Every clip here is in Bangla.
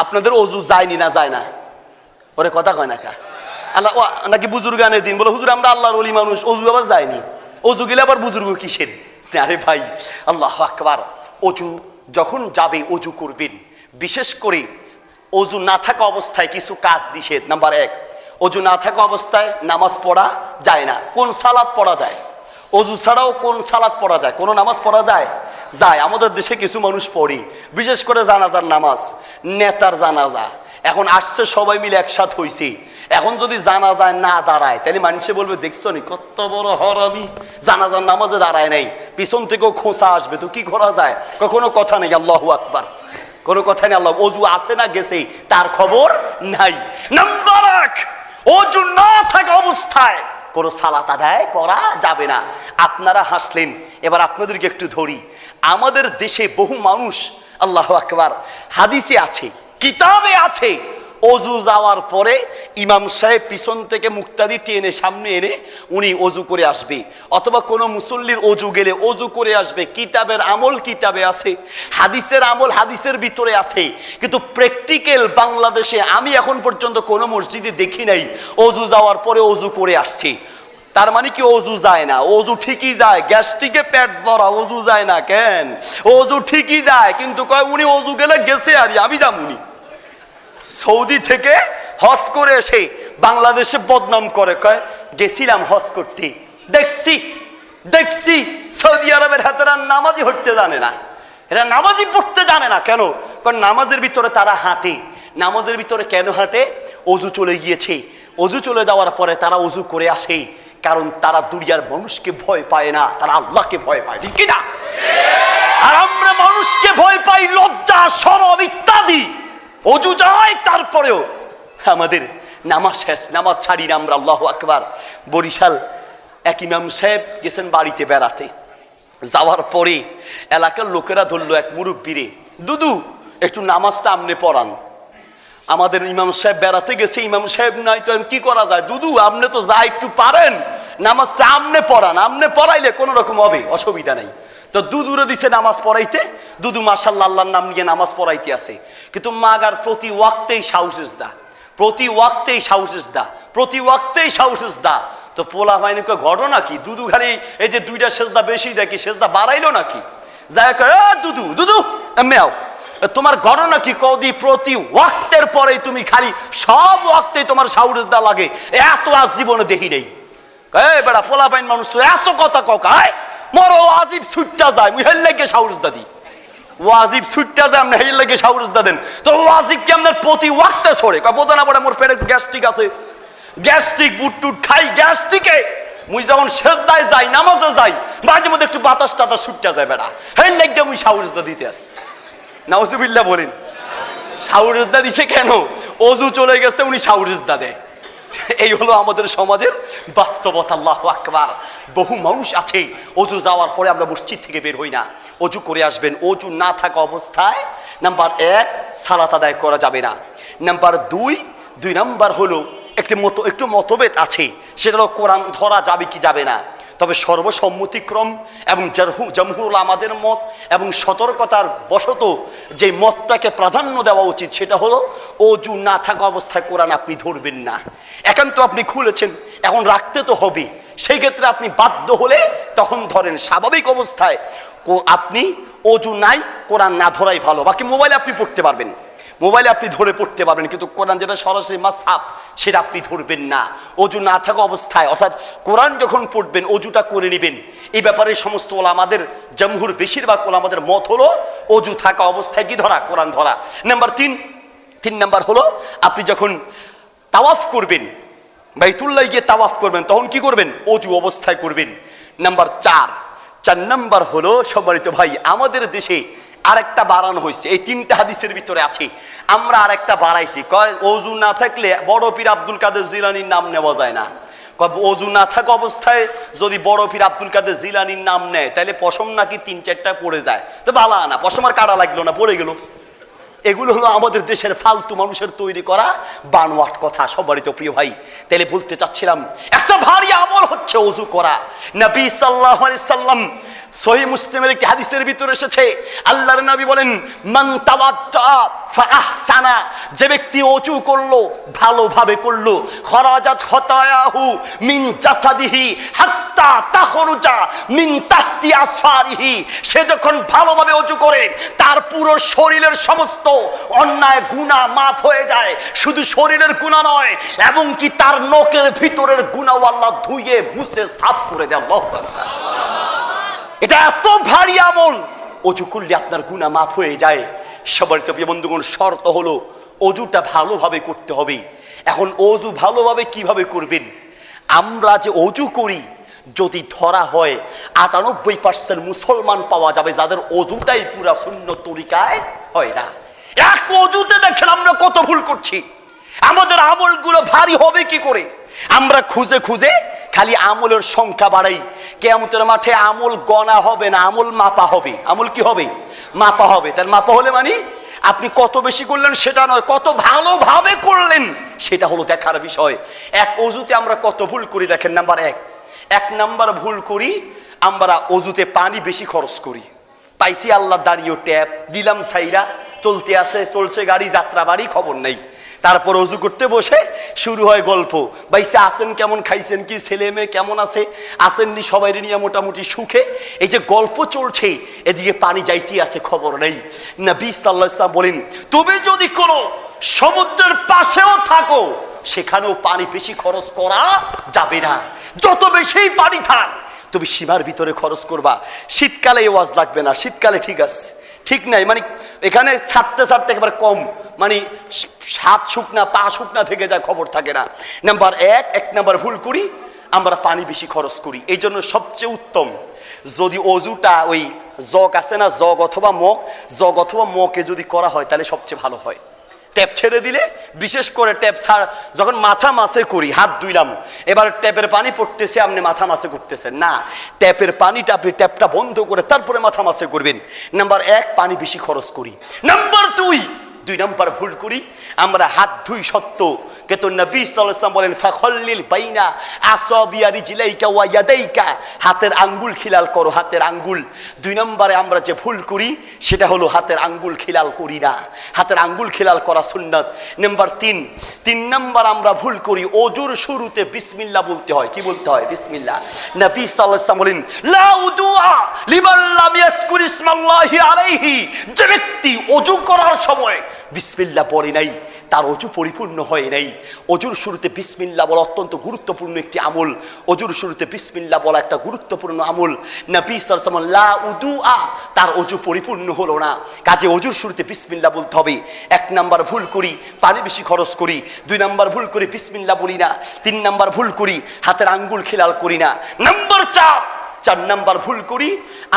আপনাদের অজু যায়নি না যায় না? ওরে কথা কয় না কা আল্লাহ নাকি বুজুর্গানের দিন বলে হুজুর আমরা আল্লাহর ওলি মানুষ, অজু আবার যায়নি। অজু গেলে আবার বুজুর্গ কিসের? আরে ভাই আল্লাহু আকবার, অজু যখন যাবে অজু করবেন। বিশেষ করে অজু না থাকা অবস্থায় কিছু কাজ নিষেধ। নাম্বার 1, অজু না থাকা অবস্থায় নামাজ পড়া যায় না। কোন সালাত পড়া যায়? অজু ছাড়াও কোন সালাত পড়া যায়? কোন নামাজ পড়া যায়? যায়। আমাদের দেশে কিছু মানুষ পড়ে, বিশেষ করে জানাজার নামাজ, নেতার জানাজা। এখন আসছে সবাই মিলে একসাথ হইছে, এখন যদি জানাজায় না দাঁড়ায় তাহলে মানুষে বলবে দেখছো নি কত বড় হরামি, জানাজার নামাজে দাঁড়ায় নাই, পিছন থেকেও খোঁচা আসবে, তো কি করা যায়? কোনো কথা নেই। আল্লাহু আকবার, কোনো কথা নেই। আল্লাহ অজু আছে না গেছে তার খবর নাই। নাম্বার 1, অজু না থাকা অবস্থায় কোনো সালাত আদায় করা যাবে না। আপনারা হাসলেন, এবার আপনাদেরকে একটু ধরি। আমাদের দেশে বহু মানুষ, আল্লাহু আকবার, হাদিসে আছে, কিতাবে আছে, অজু যাওয়ার পরে ইমাম সাহেব পিছন থেকে মুক্তাদি টেনে সামনে এনে উনি অজু করে আসবে, অথবা কোনো মুসল্লির অজু গেলে অজু করে আসবে। কিতাবের আমল কিতাবে আছে, হাদিসের আমল হাদিসের ভিতরে আছে, কিন্তু প্র্যাকটিক্যাল বাংলাদেশে আমি এখন পর্যন্ত কোনো মসজিদে দেখি নাই অজু যাওয়ার পরে অজু করে আসছে। তার মানে কি অজু যায় না? অজু ঠিকই যায়, গ্যাস্ট্রিকে পেট ভরা, অজু যায় না কেন? অজু ঠিকই যায়, কিন্তু কয় উনি অজু গেলে গেছে আর আমি যামুনি। সৌদি থেকে হজ করে এসে বাংলাদেশে বদনাম করে, কয় গেছিলাম হজ করতে, দেখছি সৌদি আরবের হাতেরা নামাজি হতে জানে না, এরা নামাজি পড়তে জানে না। কেন? কারণ নামাজের ভিতরে তারা হাঁটে। নামাজের ভিতরে কেন হাঁটে? অজু চলে গিয়েছে, অজু চলে যাওয়ার পরে তারা অজু করে আসে, কারণ তারা দুনিয়ার মানুষকে ভয় পায় না, তারা আল্লাহকে ভয় পায়, ঠিক না? আর আমরা মানুষকে ভয় পাই, লজ্জা শরম ইত্যাদি। অজু যায় তারপরেও আমাদের নামাজ শেষ, নামাজ ছাড়ি না আমরা। আল্লাহু আকবার। বরিশাল এক ইমাম সাহেব গেছেন বাড়িতে বেড়াতে, যাওয়ার পরে এলাকার লোকেরা ধরলো এক মুরব্বিরে, দুদু একটু নামাজটা আমনে পড়ান। আমাদের ইমাম সাহেব বেড়াতে গেছে, ইমাম সাহেব নাই তো কি করা যায়? দুদু আপনি তো যা একটু পারেন নামাজটা আমনে পড়ান, আমনে পড়াইলে কোনো রকম হবে, অসুবিধা নাই। তো দুদুরে দিছে নামাজ পড়াইতে, দুদু মাশাআল্লাহ আল্লাহর নাম নিয়ে নামাজ পড়াইতে আছে, কিন্তু মাগার প্রতি ওয়াক্তেই সাউসেজদা, প্রতি ওয়াক্তেই সাউসেজদা, প্রতি ওয়াক্তেই সাউসেজদা। তো পোলা ভাইনি ঘটনা কি? দুদু খালি এই যে 2টা সেজদা বেশি দেখি, সেজদা বাড়াইলো নাকি? যায় দুদু দুদু মেও তোমার ঘটনা কি? কদি প্রতি ওয়াক্তের পরেই তুমি খালি সব ওয়াক্তেই তোমার সাউসেজদা লাগে, এত আজ জীবনে দেখি নেই। বেড়া পোলা ভাইন মানুষ তো এত কথা ককায় মরো ওয়াজিব ছুটটা যায়, মুই হেল লাগে সাউসেজদা দি, ওয়াজিব ছুটটা যায় আপনি হেল লাগে সাউসেজদা দেন। তো ওয়াজিব কি আপনার প্রতি ওয়াক্তে ছড়ে? বোঝা না পড়ে মোর পেটে গ্যাস্ট্রিক আছে, গ্যাস্ট্রিক বুট টুট খাই, গ্যাস্ট্রিকে মুই যখন সেজদায় যাই নামাজে যাই মাঝে মধ্যে একটু বাতাস টাতাস ছুটটা যায়, বেড়া হেল লাগে মুই সাউসেজদা দিতে আসি। নাউজুবিল্লাহ বলেন। সাউসেজদা দিছে কেন? অজু চলে গেছে উনি সাউসেজদা দেয়। এই হলো আমাদের সমাজের বাস্তবতা। আল্লাহু আকবার। বহু মানুষ আছে অজু যাওয়ার পরে আমরা মসজিদ থেকে বের হই না, অজু করে আসবেন। অজু না থাকা অবস্থায় নাম্বার 1 সালাত আদায় করা যাবে না। নাম্বার 2 নাম্বার হলো একটু মতভেদ আছে, সেটা হলো কোরআন ধরা যাবে কি যাবে না। তবে সর্বসম্মতিক্রম এবং জমহুর আমাদের মত এবং সতর্কতার বশত যে মতটাকে প্রাধান্য দেওয়া উচিত সেটা হলো অজু না থাকা অবস্থায় কোরআন আপনি ধরবেন না। একান্ত আপনি খুলেছেন, এখন রাখতে তো হবে, সেই ক্ষেত্রে আপনি বাধ্য হলে তখন ধরেন। স্বাভাবিক অবস্থায় আপনি অজু নাই, কোরআন না ধরাই ভালো। বাকি মোবাইলে আপনি পড়তে পারবেন, মোবাইলে আপনি ধরে পড়তে পারবেন, কিন্তু কোরআন যেটা সরাসরি মাসহাব সেটা আপনি ধরবেন না অজু না থাকা অবস্থায়। অর্থাৎ কোরআন যখন পড়বেন অজুটা করে নেবেন। এই ব্যাপারে সমস্ত ওলামাদের জমহুর বেশিরভাগ ওলামাদের মত হলো অজু থাকা অবস্থায় কি ধরা? কোরআন ধরা। নাম্বার 3 নাম্বার হলো আপনি যখন তাওয়াফ করবেন, বাইতুল্লাহ গিয়ে তাওয়াফ করবেন, তখন কি করবেন? অজু অবস্থায় করবেন। নাম্বার 4 নাম্বার হলো সম্মানিত ভাই, আমাদের দেশে আরেকটা বাড়ানো হয়েছে, এই 3টা হাদিসের ভিতরে আছে, আমরা আরেকটা বাড়াইছি। কয় অজু না থাকলে বড় পীর আব্দুল কাদের জিলানির নাম নেওয়া যায় না। অজু না থাকা অবস্থায় যদি বড় পীর আব্দুল কাদের জিলানির নাম নেয় তাহলে পশম নাকি 3-4টা পড়ে যায়। তো বালা না, পশম আর কাটা লাগলো না, পড়ে গেল। এগুলো হলো আমাদের দেশের ফালতু মানুষের তৈরি করা বানোয়াট কথা। সবারই তো প্রিয় ভাই, তাহলে বলতে চাচ্ছিলাম একটা ভারী আমল হচ্ছে অজু করা। নবী সাল্লাল্লাহু আলাইহি সাল্লাম সহিহ মুসলিমের একটি হাদিসের ভিতরে এসেছে, আল্লাহর নবী বলেন, মান তাওয়াদ্দা ফাআহসানা, যে ব্যক্তি ওযু করলো, ভালোভাবে করলো, খরাজাত খতায়াহু মিন জাসাদিহি হাত্তা তাখরুজা মিন তাহতি আসফারিহি, সে যখন ভালোভাবে ওযু করে তার পুরো শরীরের সমস্ত অন্যায় গুনাহ মাফ হয়ে যায়। শুধু শরীরের গুনাহ নয়, এবং কি তার নখের ভিতরের গুনাহ আল্লাহ ধুয়ে মুছে সাফ করে দেয়। আল্লাহু আকবার। এটা এত ভারী আমল, ওযু করলে আপনার গুনাহ মাফ হয়ে যায়। সম্মানিত প্রিয় বন্ধুগণ, শর্ত হলো ওযুটা ভালোভাবে করতে হবে। এখন ওযু ভালোভাবে কিভাবে করবেন? আমরা যে ওযু করি, যদি ধরা হয় 98% মুসলমান পাওয়া যাবে যাদের ওযুটাই পুরা সুন্নত তরিকায় হয় না। এক ওযুতে দেখেন আমরা কত ভুল করছি। আমাদের আমলগুলো ভারী হবে কি করে? আমরা খুঁজে খুঁজে খালি আমলের সংখ্যা বাড়াই। কিয়ামতের মাঠে আমল গণা হবে না, আমল মাপা হবে। আমল কি হবে? মাপা হবে। তার মাপা হলে মানে আপনি কত বেশি করলেন সেটা নয়, কত ভালোভাবে করলেন সেটা হলো দেখার বিষয়। এক ওযুতে আমরা কত ভুল করি দেখেন। এক নাম্বার ভুল করি, আমরা ওযুতে পানি বেশি খরচ করি। পাইছি আল্লাহর দাঁড়িয়ে ট্যাপ দিলাম, সাইরা চলতে আছে, চলছে গাড়ি, যাত্রা বাড়ি, খবর নেই। তারপর ওযু করতে বসে শুরু হয় গল্প, বাইসে আছেন কেমন, খাইছেন কি, ছেলে মেয়ে কেমন আছে, আসেননি সবাই নিয়ে মোটামুটি সুখে। এই যে গল্প চলছে, এদিকে পানি যাইতে আছে, খবর নেই। নবী সাল্লাল্লাহু আলাইহি ওয়াসাল্লাম বলেন, তুমি যদি কোনো সমুদ্রের পাশেও থাকো, সেখানেও পানি বেশি খরচ করা যাবে না। যত বেশি পানি থাক, তুমি সীমার ভিতরে খরচ করবা। শীতকালে এই ওয়াজ লাগবে না, শীতকালে ঠিক আছে, ঠিক নাই, মানে এখানে ছাড়তে ছাড়তে একেবারে কম, মানে হাত শুকনা পা শুকনা থেকে যায়, খবর থাকে না। এক নাম্বার ভুল করি, আমরা পানি বেশি খরচ করি। এই জন্য সবচেয়ে উত্তম যদি ওযুটা ওই জগ আছে না, জগ অথবা মগে যদি করা হয় তাহলে সবচেয়ে ভালো হয়। ট্যাপ ছেড়ে দিলে, বিশেষ করে ট্যাপ ছাড় যখন মাথা মাসে করি, হাত ধুইলাম, এবার ট্যাপের পানি পড়তেছে, আপনি মাথা মাসে করতেছেন না, ট্যাপের পানিটা আপনি ট্যাপটা বন্ধ করে তারপরে মাথা মাসে করবেন। নাম্বার 1, পানি বেশি খরচ করি। নাম্বার 2 নাম্বার ভুল করি, আমরা হাত ধুই সত্য, কিন্তু নবী সাল্লাল্লাহু আলাইহি ওয়াসাল্লাম বলেন, ফাখল্লিল বাইনা আসাবিয়া রিজলাইকা ওয়া ইয়াদাইকা, হাতের আঙ্গুল খিলাল করো, হাতের আঙ্গুল। 2 নম্বরে আমরা যে ভুল করি সেটা হলো হাতের আঙ্গুল খিলাল করি না, হাতের আঙ্গুল খিলাল করা সুন্নাত। নাম্বার 3 নাম্বার আমরা ভুল করি, ওযুর শুরুতে বিসমিল্লাহ বলতে হয়। কি বলতে হয়? বিসমিল্লাহ। নবী সাল্লাল্লাহু আলাইহি ওয়াসাল্লাম বলেন, লা উদুআ লিমান লাম ইয়াজকুর ইসমাল্লাহি আলাইহি, যে ব্যক্তি ওযু করার সময় বিসমিল্লাহ পড়ে নাই, তার ওযু পরিপূর্ণ হয় নাই। ওযুর শুরুতে বিসমিল্লাহ বলা অত্যন্ত গুরুত্বপূর্ণ একটি আমল। ওযুর শুরুতে বিসমিল্লাহ বলা একটা গুরুত্বপূর্ণ আমল। নবী সাল্লাল্লাহু আলাইহি ওয়াসাল্লাম লা উদুআ, তার ওযু পরিপূর্ণ হলো না, কাজে ওযুর শুরুতে বিসমিল্লাহ বলতে হবে। 1 নাম্বার ভুল করি, পানি বেশি খরচ করি। 2 নাম্বার ভুল করি, বিসমিল্লাহ বলি না। 3 নাম্বার ভুল করি, হাতের আঙ্গুল খিলাল করি না। নাম্বার 4 নাম্বার ভুল করি,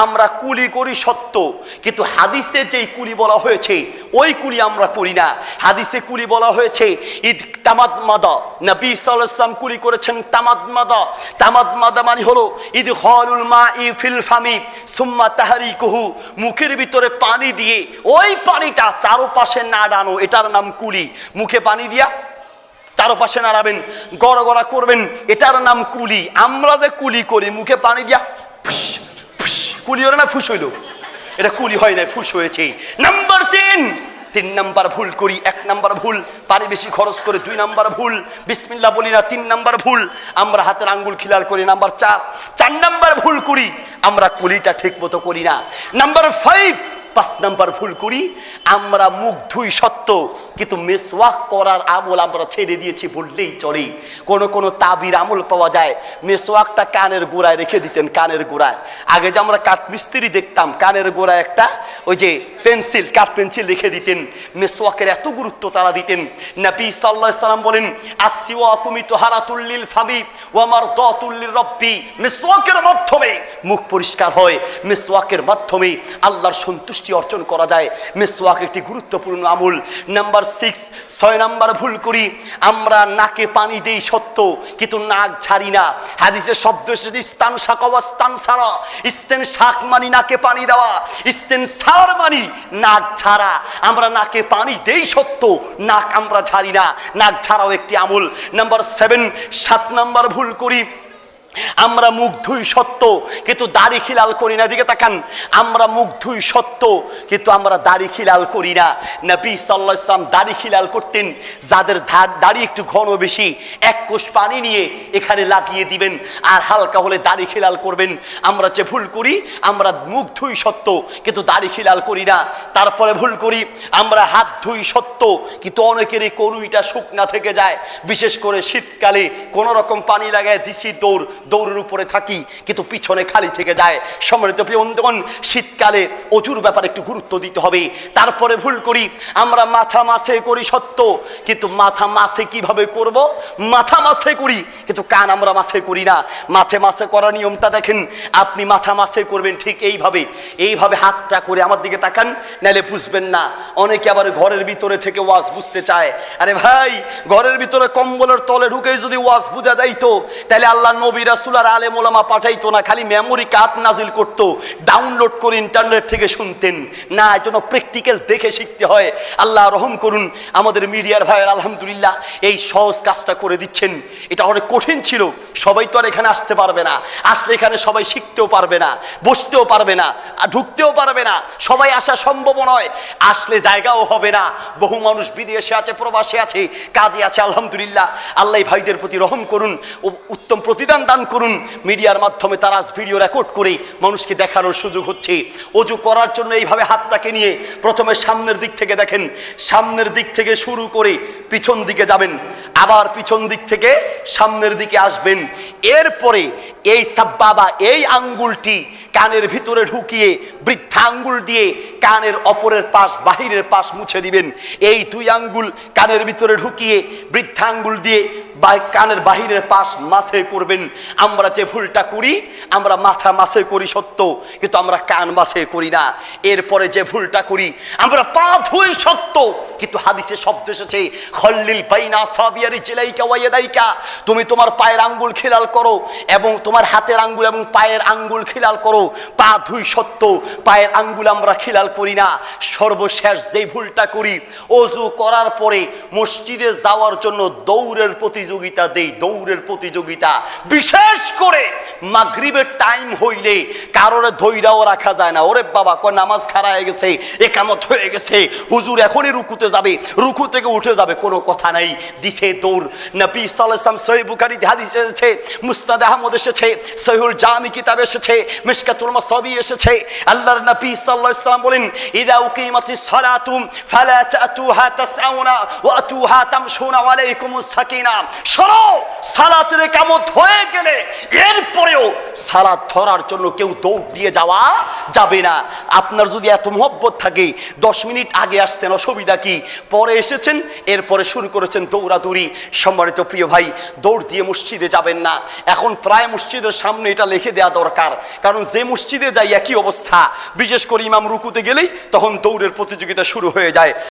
আমরা কুলি করি সত্য, কিন্তু হাদিসে যেই কুলি বলা হয়েছে ওই কুলি আমরা করি না। হাদিসে কুলি বলা হয়েছে ঈদ তামাদমাদা, নবী সাল্লাল্লাহু আলাইহি ওয়াসাল্লাম কুলি করেছেন তামাদমাদা। তামাদমাদা মানে হলো ইদখালুল মাই ফিল ফামি সুম্মা তাহরিকুহু, মুখের ভিতরে পানি দিয়ে ওই পানিটা চারপাশে নাড়ানো, এটার নাম কুলি। মুখে পানি দিয়া চারপাশে নাড়াবেন, গড়গড়া করবেন, এটার নাম কুলি। আমরা যে কুলি করি, মুখে পানি দিয়া ফুস ফুস, কুলি হলো না ফুস হইল, এটা কুলি হয় না, ফুস হয়েছে। নাম্বার 3 নাম্বার ভুল করি। 1 নাম্বার ভুল, পানি বেশি খরচ করে। 2 নাম্বার ভুল, বিসমিল্লাহ বলি না। 3 নাম্বার ভুল, আমরা হাতের আঙ্গুল খিলাল করি। নাম্বার 4 নাম্বার ভুল করি, আমরা কুলিটা ঠিক মতো করি না। নাম্বার 5 নাম্বার ভুল করি, আমরা মুখ ধুই সত্য, কিন্তু মেসওয়াক করার আমল আমরা ছেড়ে দিয়েছি বললেই চলে। কোন তাবির আমল পাওয়া যায়, মেসওয়াকটা কানের গোড়ায় রেখে দিতেন, কানের গোড়ায়। আগে যে আমরা কাঠমিস্ত্রি দেখতাম, কানের গোড়ায় একটা ওই যে পেন্সিল, কাঠ পেন্সিল রেখে দিতেন। মেসওয়াকের এত গুরুত্ব তারা দিতেন। নবী সাল্লাল্লাহু আলাইহি ওয়াসাল্লাম বলেন, আসওয়াকু মিতহারাতুল লিল ফামি ওয়া মারদাতুল লিরাব্বি, মেসওয়াকের মাধ্যমে মুখ পরিষ্কার হয়, মেসওয়াকের মাধ্যমে আল্লাহর সন্তুষ্টি অর্জন করা যায়। মেসওয়াক একটি গুরুত্বপূর্ণ আমল। নাম্বার 6 নাম্বার ভুল করি, আমরা নাকে পানি দেই সত্য, কিন্তু নাক ঝাড়ি না। হাদিসে শব্দ এসেছে ইস্তান শাক ওয়াস্তান সারা, ইস্তেন শাক মানে নাকে পানি দেওয়া, ইস্তেন সার মানে নাক ঝাড়া। আমরা নাকে পানি দেই সত্য, নাক আমরা ঝাড়ি না, নাক ঝাড়াও একটি আমল। নাম্বার 7 নাম্বার ভুল করি, আমরা মুখ ধুই সত্য কিন্তু দাড়ি খিলাল করি না। দিকে তাকান, আমরা মুখ ধুই সত্য কিন্তু আমরা দাড়ি খিলাল করি না। নবী সাল্লাল্লাহু আলাইহি ওয়াসাল্লাম দাড়ি খিলাল করতেন। যাদের দাড়ি একটু ঘন বেশি, এক কোষ পানি নিয়ে এখানে লাগিয়ে দিবেন, আর হালকা হলে দাড়ি খিলাল করবেন। আমরা যে ভুল করি, আমরা মুখ ধুই সত্য কিন্তু দাড়ি খিলাল করি না। তারপরে ভুল করি, আমরা হাত ধুই সত্য কিন্তু অনেকেরই কনুইটা শুকনা থেকে যায়। বিশেষ করে শীতকালে কোন রকম পানি লাগায় দিছি, দৌড়ের উপরে থাকি কিন্তু পিছনে খালি থেকে যায়। সম্মানিত প্রিয় বন্ধুগণ, শীতকালে অজুর ব্যাপারে একটু গুরুত্ব দিতে হবে। তারপরে ভুল করি, আমরা মাথা মাসে করি সত্য কিন্তু মাথা মাসে কিভাবে করব, মাথা মাসে করি কিন্তু কান আমরা মাসে করি না। মাসে করার নিয়মটা দেখেন, আপনি মাথা মাসে করবেন ঠিক এইভাবে হাতটা করে আমার দিকে তাকান, নাহলে বুঝবেন না। অনেকে আবার ঘরের ভিতরে থেকে ওয়াজ বুঝতে চায়। আরে ভাই, ঘরের ভিতরে কম্বলের তলে ঢুকে যদি ওয়াজ বুঝা যাইতো তাহলে আল্লাহ নবী রাসূল আর আলেম ওলামা পাঠাইতো না, খালি মেমোরি কার্ড নাজিল করতো, ডাউনলোড করে ইন্টারনেট থেকে শুনতেন না। এর জন্য প্র্যাকটিক্যাল দেখে শিখতে হয়। আল্লাহ রহম করুন আমাদের মিডিয়ার ভাইয়ের, আলহামদুলিল্লাহ এই সহজ কাজটা করে দিচ্ছেন। এটা অনেক কঠিন ছিল, সবাই তো আর এখানে আসতে পারবে না। আসলে এখানে সবাই শিখতেও পারবে না, বসতেও পারবে না, ঢুকতেও পারবে না, সবাই আসা সম্ভব নয়। আসলে জায়গাও হবে না। বহু মানুষ বিদেশে আছে, প্রবাসে আছে, কাজে আছে। আলহামদুলিল্লাহ, আল্লাহ ভাইদের প্রতি রহম করুন, উত্তম প্রতিদান দান করুন। মিডিয়ার মাধ্যমে তারা ভিডিও রেকর্ড করে মানুষকে দেখানোর সুযোগ হচ্ছে। অজু করার জন্য এইভাবে হাতটাকে নিয়ে প্রথমে সামনের দিক থেকে দেখেন, সামনের দিক থেকে শুরু করে পিছন দিকে যাবেন, আবার পিছন দিক থেকে সামনের দিকে আসবেন। এরপরে এই সাব্বাবা, এই আঙ্গুলটি কানের ভিতরে ঢুকিয়ে বৃদ্ধা আঙ্গুল দিয়ে কানের অপরের পাশ, বাহিরের পাশ মুছে দিবেন। এই দুই আঙ্গুল কানের ভিতরে ঢুকিয়ে বৃদ্ধা আঙ্গুল দিয়ে কানের বাহিরের পাশ মাসে করবেন। আমরা যে ভুলটা করি, আমরা মাথা মাসে করি সত্য কিন্তু আমরা কান মাসে করি না। এরপরে যে ভুলটা করি, আমরা পা ধুই সত্য কিন্তু হাদিসে শব্দ এসেছে খল্লিল বাইনা সাবিয়ারি জিলাইকা ওয়া ইয়াদাইকা, তুমি তোমার পায়ের আঙ্গুল খিলাল করো এবং তোমার হাতের আঙ্গুল এবং পায়ের আঙ্গুল খিলাল করো। পা ধুই সত্য, পায়ের আঙ্গুল আমরা খিলাল করি না। সর্বশেষ যে ভুলটা করি, ওযু করার পরে মসজিদে যাওয়ার জন্য দৌড়ের প্রতিযোগিতা দেই, দৌড়ের প্রতিযোগিতা। বিশেষ করে মাগরিবের টাইম হইলে কারোর ধৈরাও রাখা যায় না। ওরে বাবা, কয় নামাজ খাড়া হয়ে গেছে, একামত হয়ে গেছে, হুজুর এখনই রুকুতে যাবে, রুকু থেকে উঠে যাবে, কোনো কথা নাই, দিছে দৌড়। নবী সাল্লাল্লাহু আলাইহি ওয়াসাল্লাম সহিহ বুখারীতে হাদিস এসেছে, মুসনাদ আহমদ এসেছে, সহিহুল জামি কিতাব এসেছে, মিশকাতুল মাসাবি এসেছে। আল্লাহর নবী সাল্লাল্লাহু আলাইহি ওয়াসাল্লাম বলেন, ইযা উকিমাতিস সালাতু ফালা তাতুহা তাসআউনা ওয়া আতুহা তামশুনা ওয়া আলাইকুমুস সাকিনা। শোনো, সালাতের ইকামত হয়ে গেলে এরপরেও সালাত ধরার জন্য কেউ দৌড় দিয়ে যাওয়া যাবে না। আপনার যদি এত মহব্বত থাকে 10 মিনিট আগে আসতেন, অসুবিধা কি? পরে এসেছেন, এরপরে শুরু করেছেন দৌড়াদৌড়ি। সম্মানিত প্রিয় ভাই, দৌড় দিয়ে মসজিদে যাবেন না। এখন প্রায় মসজিদের সামনে এটা লিখে দেওয়া দরকার, কারণ যে মসজিদে যাই একই অবস্থা। বিশেষ করে ইমাম রুকুতে গেলেই তখন দৌড়ের প্রতিযোগিতা শুরু হয়ে যায়।